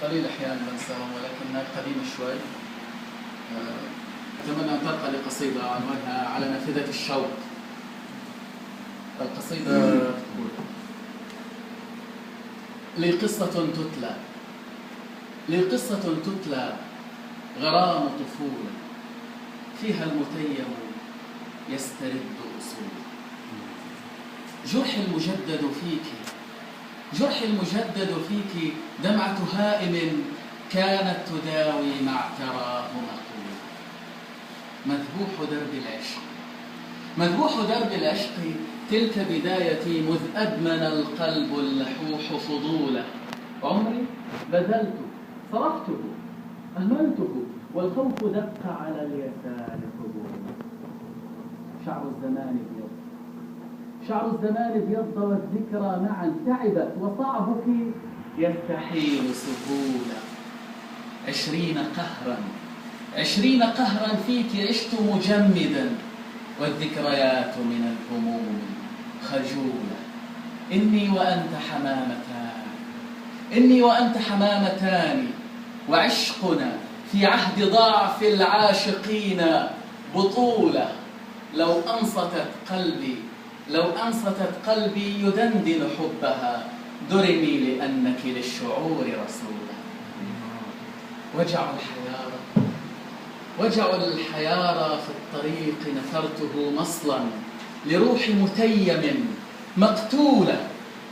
قليل أحيانا بنساهم ولكنها قديمة شوي. أتمنى أن ترقى لقصيدة عنوانها على نافذة الشوق. القصيدة تقول: لي قصة تتلى غرام طفولة، فيها المتيم يسترد أصوله. جرح المجدد فيك دمعة هائم كانت تداوي ما اعتراه مقولا. مذبوح درب العشق تلك بدايتي، مذ أدمن القلب اللحوح فضوله. عمري بذلت، صرفته، أهملته، والخوف دق على اليسار قبولا. شعر الزمان ابيض والذكرى معا تعبت، وصعبك يستحيل سهولا. 20 قهرا فيك عشت مجمدا، والذكريات من الهموم خجولا. إني وأنت حمامتان، وعشقنا في عهد ضعف العاشقين بطولة. لو أنصتت قلبي يدندن حبها، درمي لأنك للشعور رسولا. وجع الحيارى في الطريق نثرته مصلا لروح متيم مقتولة،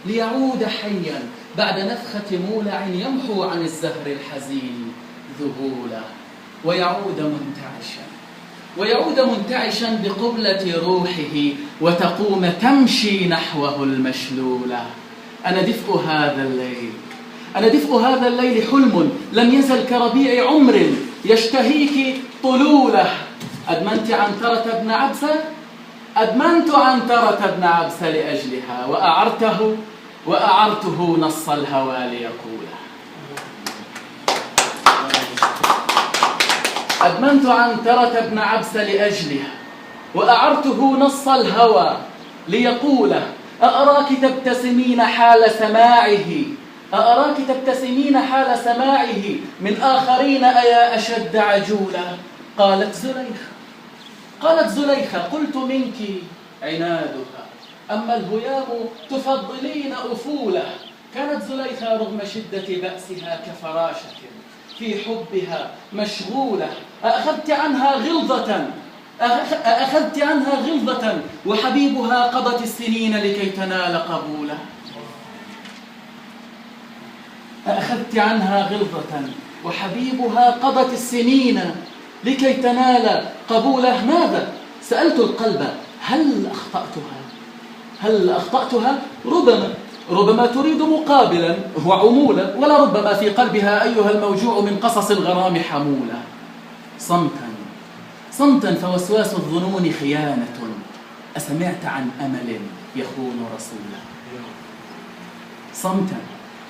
ليعود حيا بعد نفخة مولع يمحو عن الزهر الحزين ذهولا. ويعود منتعشا بقبلة روحه، وتقوم تمشي نحوه المشلولة. أنا دفء هذا الليل حلم لم يزل كربيع عمر يشتهيك طلوله. أدمنت عنترة بن عبس لأجلها، وأعرته نص الهوى ليقوله. أدمنت عنترة بن عبس لأجلها، وأعرته نص الهوى ليقوله. أأراك تبتسمين حال سماعه من آخرين أيا أشد عجولا. قالت زليخة قلت منك عنادها، أما الهيام تفضلين أفوله. كانت زليخة رغم شدة بأسها كفراشة في حبها مشغولة. أخذت عنها غلظة وحبيبها قضت السنين لكي تنال قبوله. أخذت عنها غلظة وحبيبها قضت السنين لكي تنال قبوله. ماذا؟ سألت القلب هل أخطأتها؟ ربما تريد مقابلا وعمولا، ولا ربما في قلبها أيها الموجوع من قصص الغرام حمولا. صمتا فوسواس الظنون خيانة، أسمعت عن أمل يخون رسوله. صمتا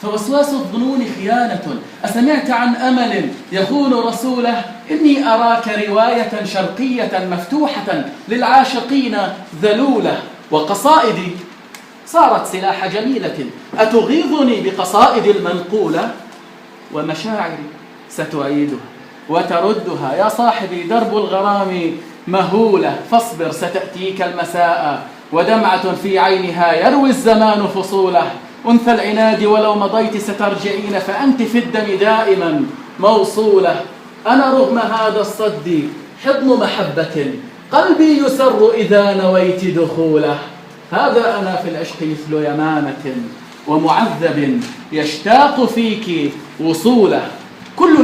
فوسواس الظنون خيانة، أسمعت عن أمل يخون رسوله. إني أراك رواية شرقية مفتوحة للعاشقين ذلولة. وقصائدي صارت سلاح جميلة أتغيظني بقصائد المنقولة. ومشاعري ستعيدها وتردها، يا صاحبي درب الغرام مهولة. فاصبر ستأتيك المساء، ودمعة في عينها يروي الزمان فصوله. أنثى العناد ولو مضيت سترجعين، فأنت في الدم دائما موصولة. أنا رغم هذا الصد حضن محبة، قلبي يسر إذا نويت دخوله. هذا أنا في العشق مثل يمامة، ومعذب يشتاق فيك وصوله. كل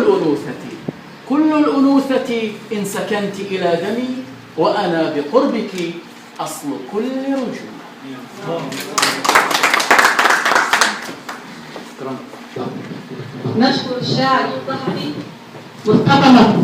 الأنوثة إن سكنت إلى دمي، وأنا بقربك أصل كل رجولة. نشكر الشاعر الضحري والقطمة